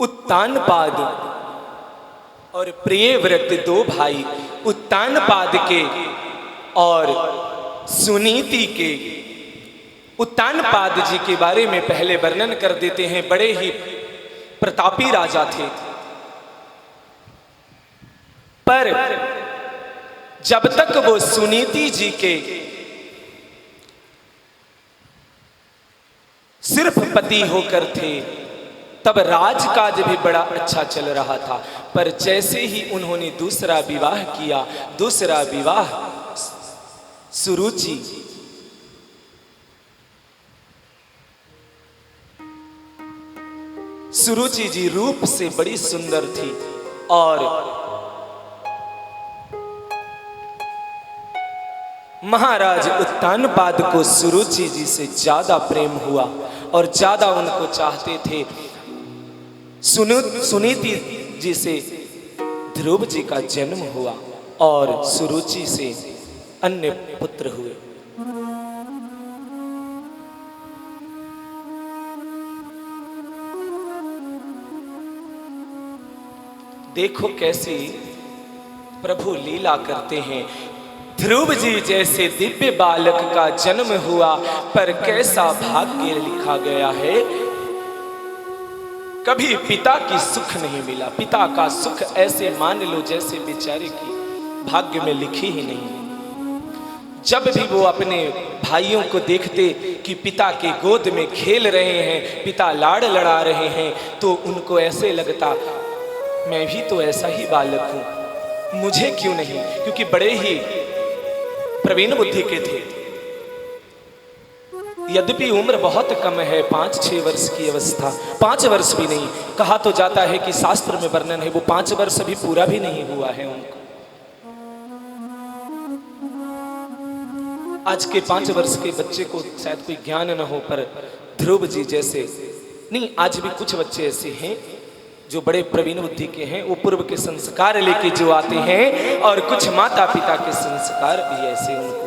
उत्तानपाद और प्रियव्रत दो भाई उत्तानपाद के और सुनीति के। उत्तानपाद जी के बारे में पहले वर्णन कर देते हैं। बड़े ही प्रतापी राजा थे, पर जब तक वो सुनीति जी के सिर्फ पति होकर थे तब राजकाज भी बड़ा अच्छा चल रहा था। पर जैसे ही उन्होंने दूसरा विवाह किया, दूसरा विवाह सुरुचि सुरुचि जी रूप से बड़ी सुंदर थी और महाराज उत्तानपाद को सुरुचि जी से ज्यादा प्रेम हुआ और ज्यादा उनको चाहते थे। सुनीति जी से ध्रुव जी का जन्म हुआ और सुरुचि से अन्य पुत्र हुए। देखो कैसी प्रभु लीला करते हैं। ध्रुव जी जैसे दिव्य बालक का जन्म हुआ, पर कैसा भाग्य लिखा गया है। कभी पिता की सुख नहीं मिला। पिता का सुख ऐसे मान लो जैसे बेचारे की भाग्य में लिखी ही नहीं। जब भी वो अपने भाइयों को देखते कि पिता के गोद में खेल रहे हैं, पिता लाड़ लड़ा रहे हैं, तो उनको ऐसे लगता मैं भी तो ऐसा ही बालक हूं, मुझे क्यों नहीं। क्योंकि बड़े ही प्रवीण बुद्धि के थे। यद्यपि उम्र बहुत कम है, 5-6 वर्ष की अवस्था, 5 वर्ष भी नहीं। कहा तो जाता है कि शास्त्र में वर्णन है वो 5 वर्ष अभी पूरा भी नहीं हुआ है उनको। आज के 5 वर्ष के बच्चे को शायद कोई ज्ञान न हो, पर ध्रुव जी जैसे नहीं, आज भी कुछ बच्चे ऐसे हैं जो बड़े प्रवीण बुद्धि के हैं। वो पूर्व के संस्कार लेके जो आते हैं, और कुछ माता पिता के संस्कार भी ऐसे उनको,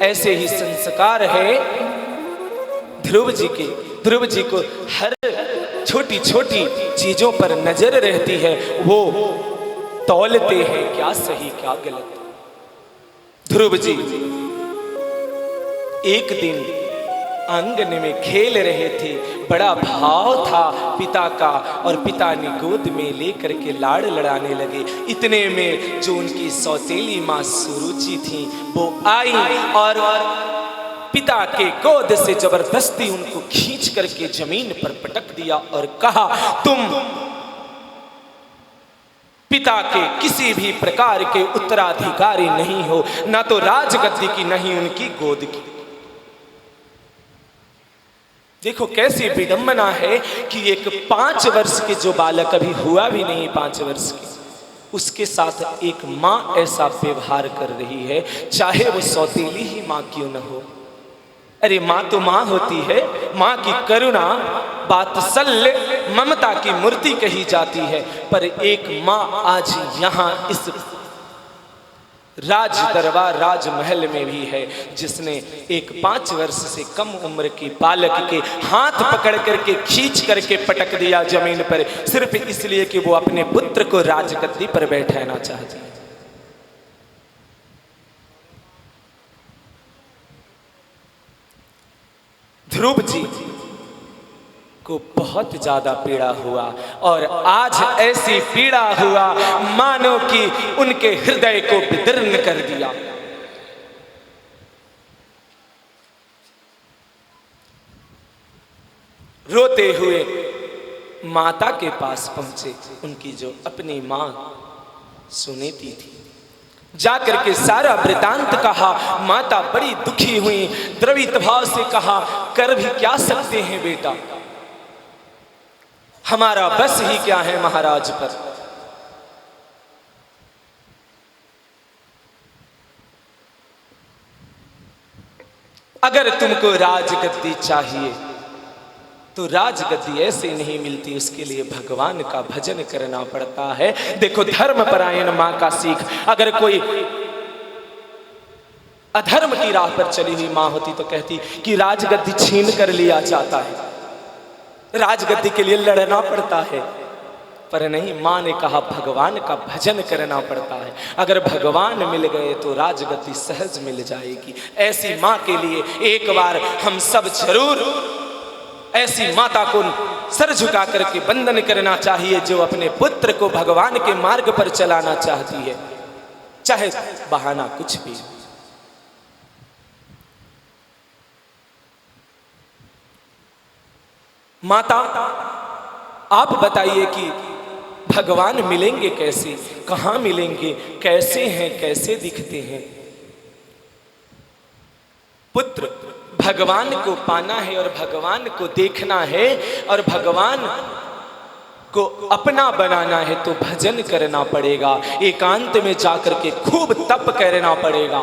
ऐसे ही संस्कार है ध्रुव जी के। ध्रुव जी को हर छोटी छोटी चीजों पर नजर रहती है, वो तौलते हैं क्या सही क्या गलत। ध्रुव जी एक दिन आंगन में खेल रहे थे, बड़ा भाव था पिता का, और पिता ने गोद में लेकर के लाड़ लड़ाने लगे। इतने में जो उनकी सौतेली माँ सुरुचि थी वो आई और पिता के गोद से जबरदस्ती उनको खींच करके जमीन पर पटक दिया और कहा तुम पिता के किसी भी प्रकार के उत्तराधिकारी नहीं हो, ना तो राजगद्दी की नहीं उनकी गोद की। देखो कैसी विडंबना है कि एक 5 वर्ष के जो बालक अभी हुआ भी नहीं 5 वर्ष के, उसके साथ एक माँ ऐसा व्यवहार कर रही है, चाहे वो सौतेली ही माँ क्यों न हो। अरे माँ तो माँ होती है, माँ की करुणा वात्सल्य ममता की मूर्ति कही जाती है। पर एक माँ आज यहाँ इस राज दरबार राजमहल में भी है, जिसने एक 5 वर्ष से कम उम्र के बालक के हाथ पकड़ करके खींच करके पटक दिया जमीन पर, सिर्फ इसलिए कि वो अपने पुत्र को राजगद्दी पर बैठाना चाहती है। ध्रुव जी को बहुत ज्यादा पीड़ा हुआ, और आज ऐसी पीड़ा हुआ मानो कि उनके हृदय को विदीर्ण कर दिया। रोते हुए माता के पास पहुंचे, उनकी जो अपनी मां सुनीति थी। जाकर के सारा वृतांत कहा। माता बड़ी दुखी हुई, द्रवित भाव से कहा कर भी क्या सकते हैं बेटा, हमारा बस ही क्या है महाराज पर। अगर तुमको राजगद्दी चाहिए तो राजगद्दी ऐसे नहीं मिलती, उसके लिए भगवान का भजन करना पड़ता है। देखो धर्मपरायण मां का सीख, अगर कोई अधर्म की राह पर चली हुई मां होती तो कहती कि राजगद्दी छीन कर लिया जाता है। राजगद्दी के लिए लड़ना पड़ता है। पर नहीं, माँ ने कहा भगवान का भजन करना पड़ता है। अगर भगवान मिल गए तो राजगद्दी सहज मिल जाएगी। ऐसी माँ के लिए एक बार हम सब जरूर ऐसी माता को सर झुका करके वंदन करना चाहिए, जो अपने पुत्र को भगवान के मार्ग पर चलाना चाहती है, चाहे बहाना कुछ भी। माता, आप बताइए कि भगवान मिलेंगे कैसे, कहाँ मिलेंगे, कैसे हैं, कैसे दिखते हैं? पुत्र, भगवान को पाना है और भगवान को देखना है और भगवान को अपना बनाना है तो भजन करना पड़ेगा, एकांत में जाकर के खूब तप करना पड़ेगा।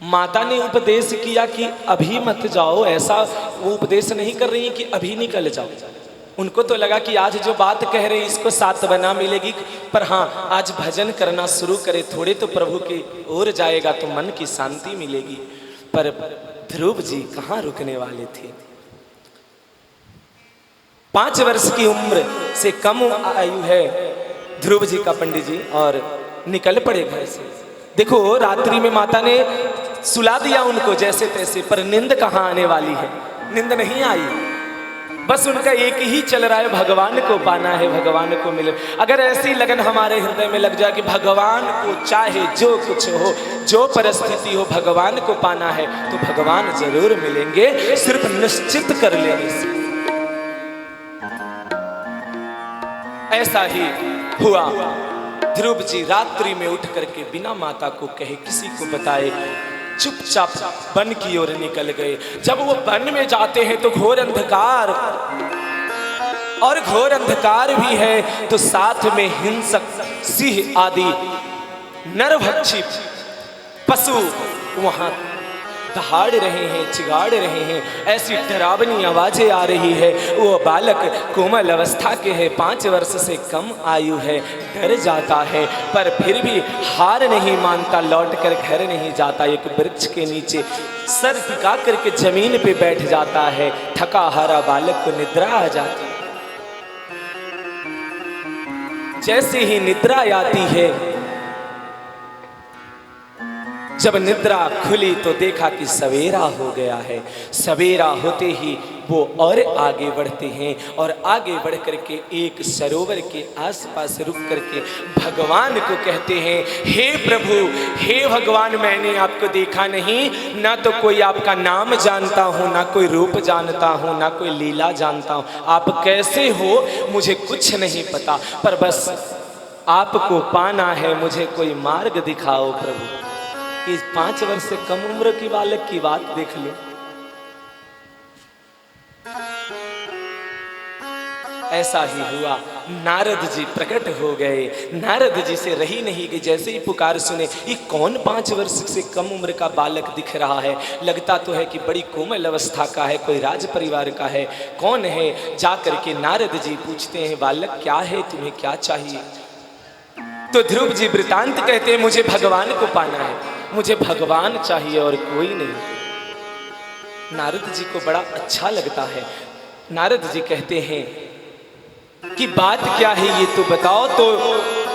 माता ने उपदेश किया कि अभी मत जाओ, ऐसा वो उपदेश नहीं कर रही है कि अभी निकल जाओ। उनको तो लगा कि आज जो बात कह रहे हैं इसको सात बना मिलेगी, पर हाँ, आज भजन करना शुरू करे, थोड़े तो प्रभु की ओर जाएगा तो मन की शांति मिलेगी। पर ध्रुव जी कहाँ रुकने वाले थे? 5 वर्ष की उम्र से कम आयु है ध्रुव जी का, पंडित जी, और निकल पड़े घर से। देखो, रात्रि में माता ने सुला दिया उनको जैसे तैसे, पर नींद कहाँ आने वाली है? नींद नहीं आई। बस उनका एक ही चल रहा है, भगवान को पाना है, भगवान को मिले। अगर ऐसी लगन हमारे हृदय में लग जाए कि भगवान को चाहे जो कुछ हो, जो परिस्थिति हो, भगवान को पाना है, तो भगवान जरूर मिलेंगे, सिर्फ निश्चित कर लेने से। ऐसा ही हुआ। ध्रुव जी रात्रि में उठ करके बिना माता को कहे, किसी को बताए, चुपचाप वन की ओर निकल गए। जब वो वन में जाते हैं तो घोर अंधकार, और घोर अंधकार भी है तो साथ में हिंसक सिंह आदि नरभक्षी पशु वहां दहाड़ रहे हैं, चिगाड़ रहे हैं। ऐसी डरावनी आवाजें आ रही है। वो बालक कोमल अवस्था के है, 5 वर्ष से कम आयु है, डर जाता है, पर फिर भी हार नहीं मानता, लौट कर घर नहीं जाता। एक वृक्ष के नीचे सर टिका करके जमीन पे बैठ जाता है। थका हारा बालक को निद्रा आ जाती। जैसे ही निद्रा आती है, जब निद्रा खुली तो देखा कि सवेरा हो गया है। सवेरा होते ही वो और आगे बढ़ते हैं, और आगे बढ़ करके एक सरोवर के आसपास रुक करके भगवान को कहते हैं, हे प्रभु, हे भगवान, मैंने आपको देखा नहीं, ना तो कोई आपका नाम जानता हूँ, ना कोई रूप जानता हूँ, ना कोई लीला जानता हूँ। आप कैसे हो मुझे कुछ नहीं पता, पर बस आपको पाना है, मुझे कोई मार्ग दिखाओ प्रभु। इस 5 वर्ष से कम उम्र की बालक की बात देख लो। ऐसा ही हुआ। नारद जी प्रकट हो गए। नारद जी से रही नहीं गई, जैसे ही पुकार सुने, ये कौन 5 वर्ष से कम उम्र का बालक दिख रहा है? लगता तो है कि बड़ी कोमल अवस्था का है, कोई राज परिवार का है, कौन है? जाकर के नारद जी पूछते हैं, बालक क्या है, तुम्हें क्या चाहिए? तो ध्रुव जी वृतांत कहते हैं, मुझे भगवान को पाना है, मुझे भगवान चाहिए और कोई नहीं। नारद जी को बड़ा अच्छा लगता है। नारद जी कहते हैं कि बात क्या है ये तो बताओ। तो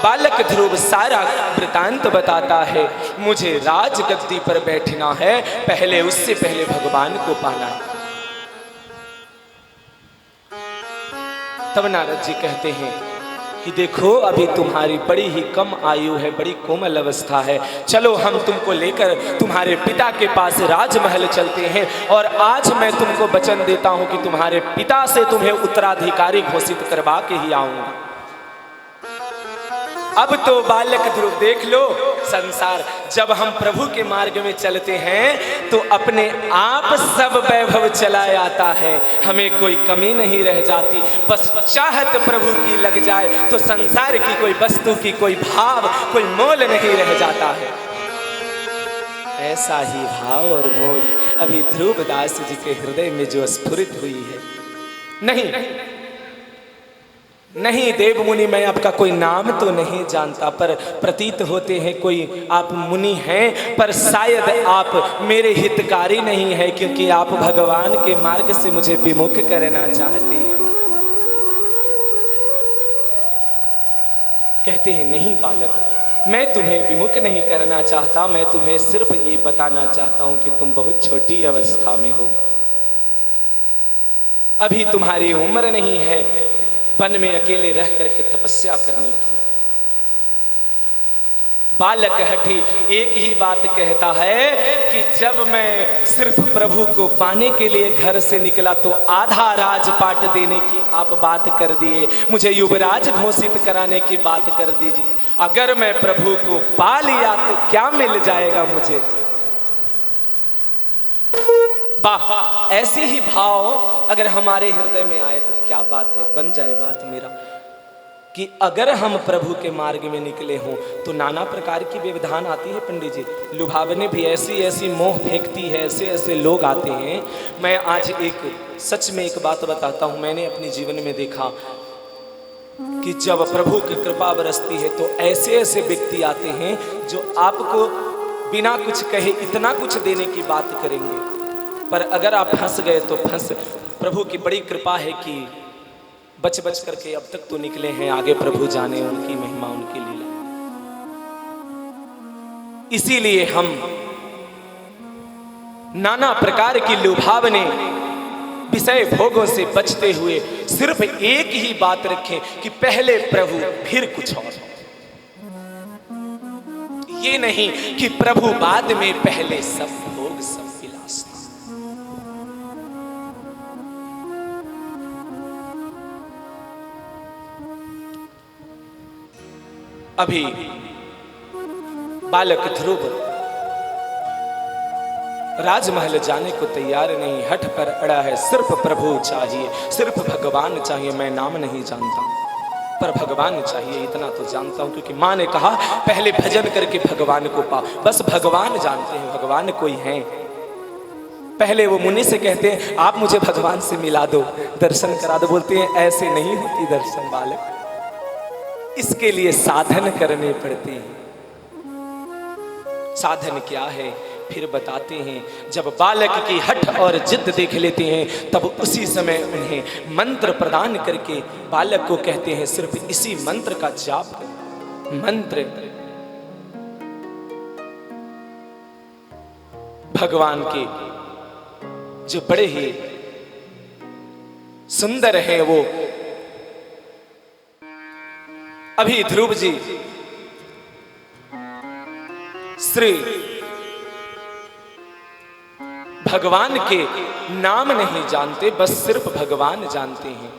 बालक ध्रुव सारा वृतांत बताता है, मुझे राजगद्दी पर बैठना है, पहले उससे पहले भगवान को पाना है। तब नारद जी कहते हैं कि देखो, अभी तुम्हारी बड़ी ही कम आयु है, बड़ी कोमल अवस्था है, चलो हम तुमको लेकर तुम्हारे पिता के पास राजमहल चलते हैं, और आज मैं तुमको वचन देता हूं कि तुम्हारे पिता से तुम्हें उत्तराधिकारी घोषित करवा के ही आऊंगा। अब तो बालक ध्रुव देख लो, संसार जब हम प्रभु के मार्ग में चलते हैं तो अपने आप सब वैभव चला आता है, हमें कोई कमी नहीं रह जाती। बस चाहत प्रभु की लग जाए तो संसार की कोई वस्तु की कोई भाव, कोई मोल नहीं रह जाता है। ऐसा ही भाव और मोल अभी ध्रुवदास जी के हृदय में जो स्फुरित हुई है, नहीं नहीं देव मुनि, मैं आपका कोई नाम तो नहीं जानता, पर प्रतीत होते हैं कोई आप मुनि हैं, पर शायद आप मेरे हितकारी नहीं है, क्योंकि आप भगवान के मार्ग से मुझे विमुख करना चाहते हैं। कहते हैं नहीं बालक, मैं तुम्हें विमुख नहीं करना चाहता, मैं तुम्हें सिर्फ ये बताना चाहता हूं कि तुम बहुत छोटी अवस्था में हो, अभी तुम्हारी उम्र नहीं है वन में अकेले रह करके तपस्या करने की। बालक हठी एक ही बात कहता है कि जब मैं सिर्फ प्रभु को पाने के लिए घर से निकला तो आधा राजपाट देने की आप बात कर दिए, मुझे युवराज घोषित कराने की बात कर दीजिए। अगर मैं प्रभु को पा लिया तो क्या मिल जाएगा मुझे? वाह, ऐसे ही भाव अगर हमारे हृदय में आए तो क्या बात है, बन जाए बात मेरा कि अगर हम प्रभु के मार्ग में निकले हों तो नाना प्रकार की व्यवधान आती है पंडित जी, लुभावने भी ऐसी ऐसी मोह फेंकती है, ऐसे ऐसे लोग आते हैं। मैं आज एक सच में एक बात बताता हूँ, मैंने अपने जीवन में देखा कि जब प्रभु की कृपा बरसती है तो ऐसे ऐसे व्यक्ति आते हैं जो आपको बिना कुछ कहे इतना कुछ देने की बात करेंगे, पर अगर आप फंस गए तो फंस। प्रभु की बड़ी कृपा है कि बच बच करके अब तक तो निकले हैं, आगे प्रभु जाने उनकी महिमा उनकी लीला। इसीलिए हम नाना प्रकार की लुभावने विषय भोगों से बचते हुए सिर्फ एक ही बात रखें कि पहले प्रभु फिर कुछ और। ये नहीं कि प्रभु बाद में, पहले सब भोग सब विलास। अभी बालक ध्रुव राजमहल जाने को तैयार नहीं, हठ पर अड़ा है, सिर्फ प्रभु चाहिए, सिर्फ भगवान चाहिए। मैं नाम नहीं जानता पर भगवान चाहिए इतना तो जानता हूं, क्योंकि माँ ने कहा पहले भजन करके भगवान को पा। बस भगवान जानते हैं भगवान कोई है। पहले वो मुनि से कहते हैं आप मुझे भगवान से मिला दो, दर्शन करा दो। बोलते हैं ऐसे नहीं होती दर्शन बालक, इसके लिए साधन करने पड़ते हैं। साधन क्या है फिर बताते हैं। जब बालक की हठ और जिद देख लेते हैं तब उसी समय उन्हें मंत्र प्रदान करके बालक को कहते हैं सिर्फ इसी मंत्र का जाप कर। मंत्र भगवान के जो बड़े ही सुंदर है वो अभी ध्रुव जी श्री भगवान के नाम नहीं जानते, बस सिर्फ भगवान जानते हैं।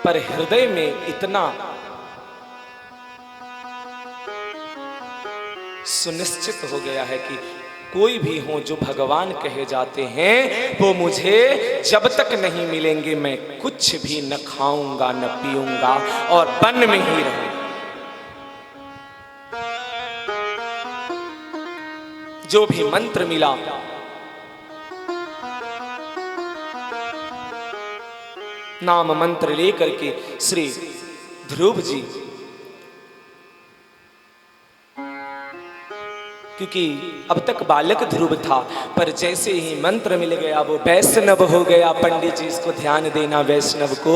पर हृदय में इतना सुनिश्चित हो गया है कि कोई भी हो जो भगवान कहे जाते हैं वो मुझे जब तक नहीं मिलेंगे मैं कुछ भी न खाऊंगा न पीऊंगा और वन में ही रहूंगा। जो भी मंत्र मिला नाम मंत्र लेकर के श्री ध्रुव जी, क्योंकि अब तक बालक ध्रुव था पर जैसे ही मंत्र मिल गया वो वैष्णव हो गया। पंडित जी इसको ध्यान देना, वैष्णव को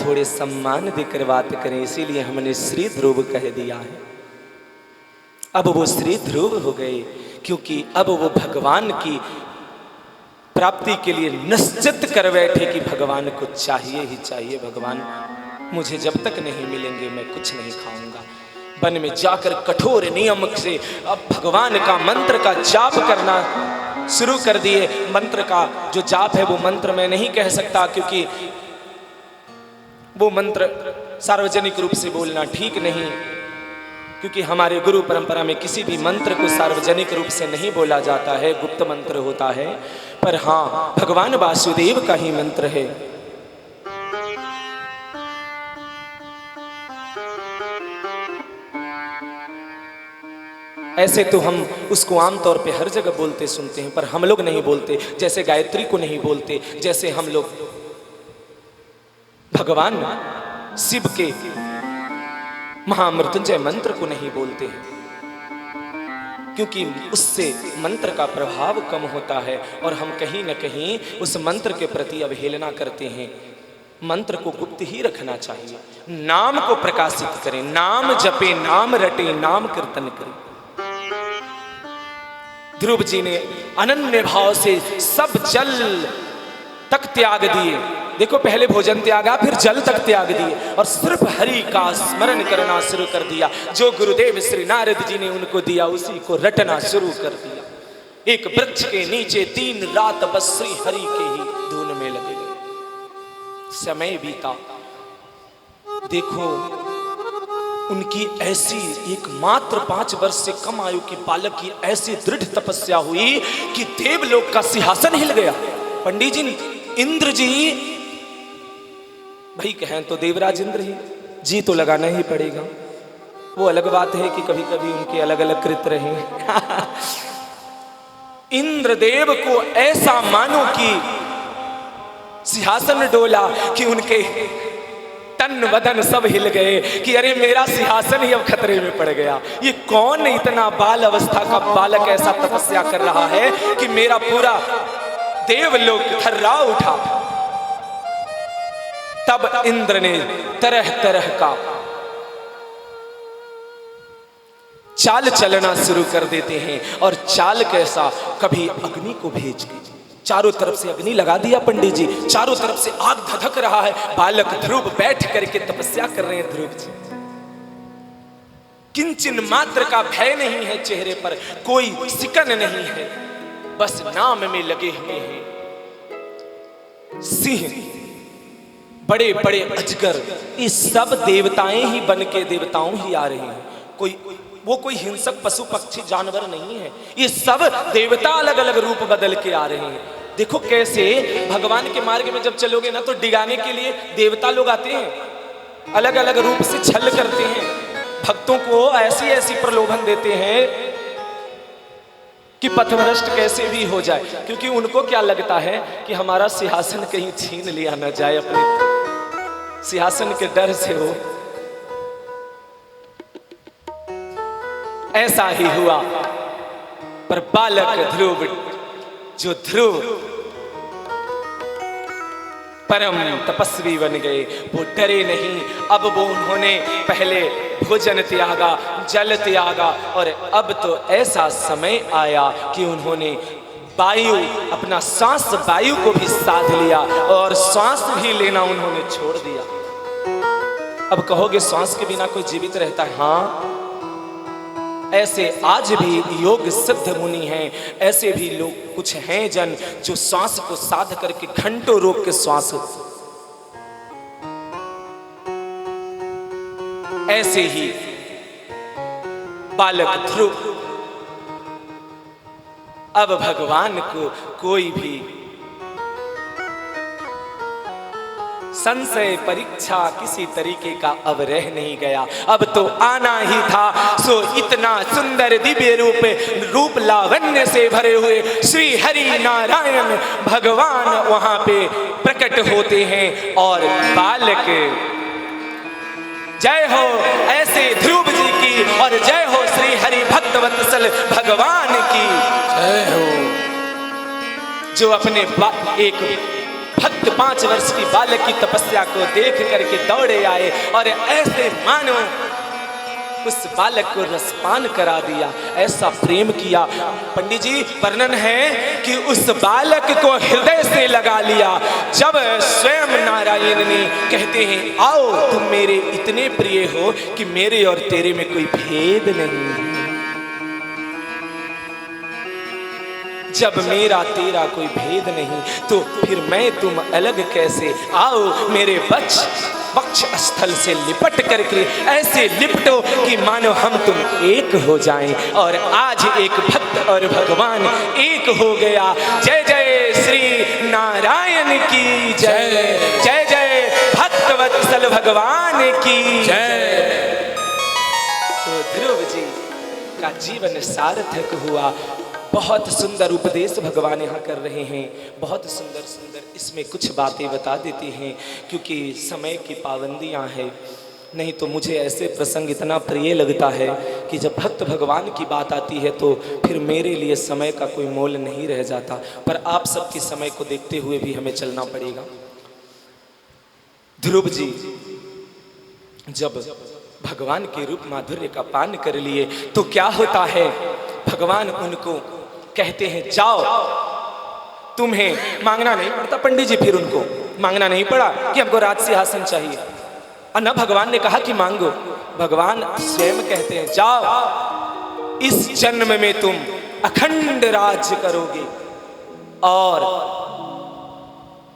थोड़े सम्मान देकर बात करें, इसीलिए हमने श्री ध्रुव कह दिया है। अब वो श्री ध्रुव हो गए क्योंकि अब वो भगवान की प्राप्ति के लिए निश्चित कर बैठे कि भगवान को चाहिए ही चाहिए। भगवान मुझे जब तक नहीं मिलेंगे मैं कुछ नहीं खाऊंगा। वन में जाकर कठोर नियम से अब भगवान का मंत्र का जाप करना शुरू कर दिए। मंत्र का जो जाप है वो मंत्र मैं नहीं कह सकता क्योंकि वो मंत्र सार्वजनिक रूप से बोलना ठीक नहीं, क्योंकि हमारे गुरु परंपरा में किसी भी मंत्र को सार्वजनिक रूप से नहीं बोला जाता है, गुप्त मंत्र होता है। पर हाँ, भगवान वासुदेव का ही मंत्र है। ऐसे तो हम उसको आमतौर पे हर जगह बोलते सुनते हैं, पर हम लोग नहीं बोलते। जैसे गायत्री को नहीं बोलते, जैसे हम लोग भगवान शिव के महामृत्युंजय मंत्र को नहीं बोलते हैं, क्योंकि उससे मंत्र का प्रभाव कम होता है और हम कहीं न कहीं उस मंत्र के प्रति अवहेलना करते हैं। मंत्र को गुप्त ही रखना चाहिए, नाम को प्रकाशित करें, नाम जपे, नाम रटे, नाम कीर्तन करें। ध्रुव जी ने अनन्य भाव से सब जल तक त्याग दिए। देखो, पहले भोजन त्यागा, फिर जल तक त्याग दिए और सिर्फ हरि का स्मरण करना शुरू कर दिया। जो गुरुदेव श्री नारद जी ने उनको दिया उसी को रटना शुरू कर दिया। एक वृक्ष के नीचे 3 रात बस श्री हरि के ही धुन में लगे गए। समय बीता, देखो उनकी ऐसी एकमात्र 5 वर्ष से कम आयु के बालक की ऐसी दृढ़ तपस्या हुई कि देवलोक का सिंहासन हिल गया। पंडित जी, इंद्र जी, भाई कहें तो देवराज इंद्र ही जी तो लगाना ही पड़ेगा। वो अलग बात है कि कभी कभी उनके अलग अलग कृत्य रहे। इंद्रदेव को ऐसा मानो कि सिंहासन डोला कि उनके तन वदन सब हिल गए कि अरे मेरा सिंहासन ही अब खतरे में पड़ गया। ये कौन इतना बाल अवस्था का बालक ऐसा तपस्या कर रहा है कि मेरा पूरा देवलोक थर्रा उठा। तब इंद्र ने तरह तरह का चाल चलना शुरू कर देते हैं। और चाल कैसा, कभी अग्नि को भेज के चारों तरफ से अग्नि लगा दिया। पंडित जी, चारों तरफ से आग धधक रहा है। बालक ध्रुव बैठ करके तपस्या कर रहे हैं। ध्रुव जी किंचन मात्र का भय नहीं है चेहरे पर, कोई सिकन नहीं है, बस नाम में लगे हुए हैं। सिंह, बड़े बड़े अजगर, ये सब देवताएं ही बन के देवताओं ही आ रहे हैं। कोई हिंसक पशु पक्षी जानवर नहीं है, ये सब देवता अलग अलग रूप बदल के आ रहे हैं। देखो कैसे भगवान के मार्ग में जब चलोगे ना तो डिगाने के लिए देवता लोग आते हैं, अलग अलग रूप से छल करते हैं, भक्तों को ऐसी ऐसी प्रलोभन देते हैं कि पथभ्रष्ट कैसे भी हो जाए। क्योंकि उनको क्या लगता है कि हमारा सिंहासन कहीं छीन लिया ना जाए, अपने सिंहासन के डर से हो। ऐसा ही हुआ, पर बालक ध्रुव, जो ध्रुव परम तपस्वी बन गए, वो डरे नहीं। अब वो उन्होंने पहले भोजन त्यागा, जल त्यागा, और अब तो ऐसा समय आया कि उन्होंने वायु, अपना सांस वायु को भी साध लिया और सांस भी लेना उन्होंने छोड़ दिया। अब कहोगे सांस के बिना कोई जीवित रहता है? हाँ, ऐसे आज भी योग सिद्ध मुनि हैं, ऐसे भी लोग कुछ हैं जन जो श्वास को साध करके घंटों रोक के श्वास। ऐसे ही बालक ध्रुव अब भगवान को कोई भी संशय परीक्षा किसी तरीके का अब रह नहीं गया। अब तो आना ही था। सो इतना सुंदर दिव्य रूप लावण्य से भरे हुए श्री हरि नारायण भगवान वहां पे प्रकट होते हैं। और बालक, जय हो ऐसे ध्रुव जी की, और जय हो श्री हरि भक्तवत्सल भगवान की जय हो, जो अपने एक भक्त 5 वर्ष की बालक की तपस्या को देख करके दौड़े आए और ऐसे मानो उस बालक को रसपान करा दिया, ऐसा प्रेम किया। पंडित जी, वर्णन है कि उस बालक को हृदय से लगा लिया। जब स्वयं नारायण ने कहते हैं, आओ तुम मेरे इतने प्रिय हो कि मेरे और तेरे में कोई भेद नहीं। जब मेरा तेरा कोई भेद नहीं तो फिर मैं तुम अलग कैसे। आओ मेरे वक्ष स्थल से लिपट करके ऐसे लिपटो कि मानो हम तुम एक हो जाएं। और आज एक भक्त और भगवान एक हो गया। जय जय श्री नारायण की जय, जय जय भक्तवत्सल भगवान की जय। तो ध्रुव जी का जीवन सार्थक हुआ। बहुत सुंदर उपदेश भगवान यहाँ कर रहे हैं, बहुत सुंदर सुंदर। इसमें कुछ बातें बता देती हैं क्योंकि समय की पाबंदियाँ हैं, नहीं तो मुझे ऐसे प्रसंग इतना प्रिय लगता है कि जब भक्त भगवान की बात आती है तो फिर मेरे लिए समय का कोई मोल नहीं रह जाता। पर आप सबके समय को देखते हुए भी हमें चलना पड़ेगा। ध्रुव जी जब भगवान के रूप माधुर्य का पान कर लिए तो क्या होता है, भगवान उनको कहते हैं जाओ, तुम्हें मांगना नहीं पड़ता। पंडित जी फिर उनको मांगना नहीं पड़ा कि हमको राज सिंहासन चाहिए, और न भगवान ने कहा कि मांगो। भगवान स्वयं कहते हैं जाओ, इस जन्म में तुम अखंड राज्य करोगे और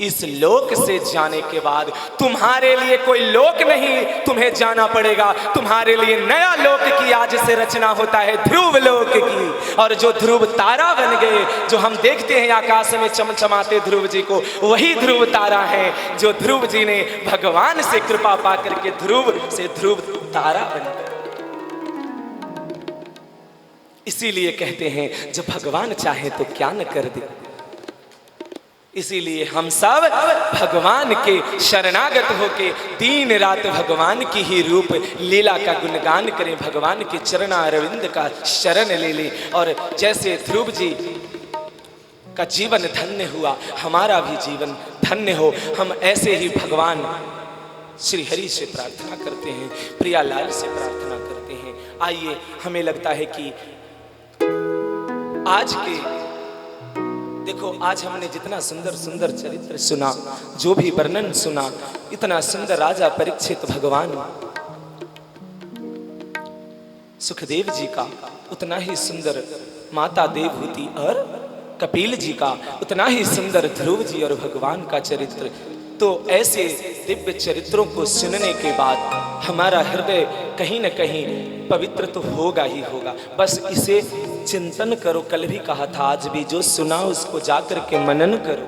इस लोक से जाने के बाद तुम्हारे लिए कोई लोक नहीं, तुम्हें जाना पड़ेगा। तुम्हारे लिए नया लोक की आज से रचना होता है, ध्रुव लोक की। और जो ध्रुव तारा बन गए, जो हम देखते हैं आकाश में चमचमाते ध्रुव जी को, वही ध्रुव तारा है जो ध्रुव जी ने भगवान से कृपा पा करके ध्रुव से ध्रुव तारा बन गए। इसीलिए कहते हैं जब भगवान चाहे तो क्या न कर दे। इसीलिए हम सब भगवान के शरणागत होके दिन रात भगवान की ही रूप लीला का गुणगान करें, भगवान के चरण अरविंद का शरण ले ले। और जैसे ध्रुव जी का जीवन धन्य हुआ, हमारा भी जीवन धन्य हो। हम ऐसे ही भगवान श्री हरि से प्रार्थना करते हैं, प्रियालाल से प्रार्थना करते हैं। आइए, हमें लगता है कि आज के देखो, आज हमने जितना सुंदर सुंदर चरित्र सुना, जो भी वर्णन सुना, इतना सुंदर राजा परीक्षित भगवान सुखदेव जी का, उतना ही सुंदर माता देवहूति और कपिल जी का, उतना ही सुंदर ध्रुव जी और भगवान का चरित्र। तो ऐसे दिव्य चरित्रों को सुनने के बाद हमारा हृदय कहीं न कहीं पवित्र तो होगा ही होगा। बस इसे चिंतन करो, कल भी कहा था, आज भी जो सुना उसको जाकर के मनन करो।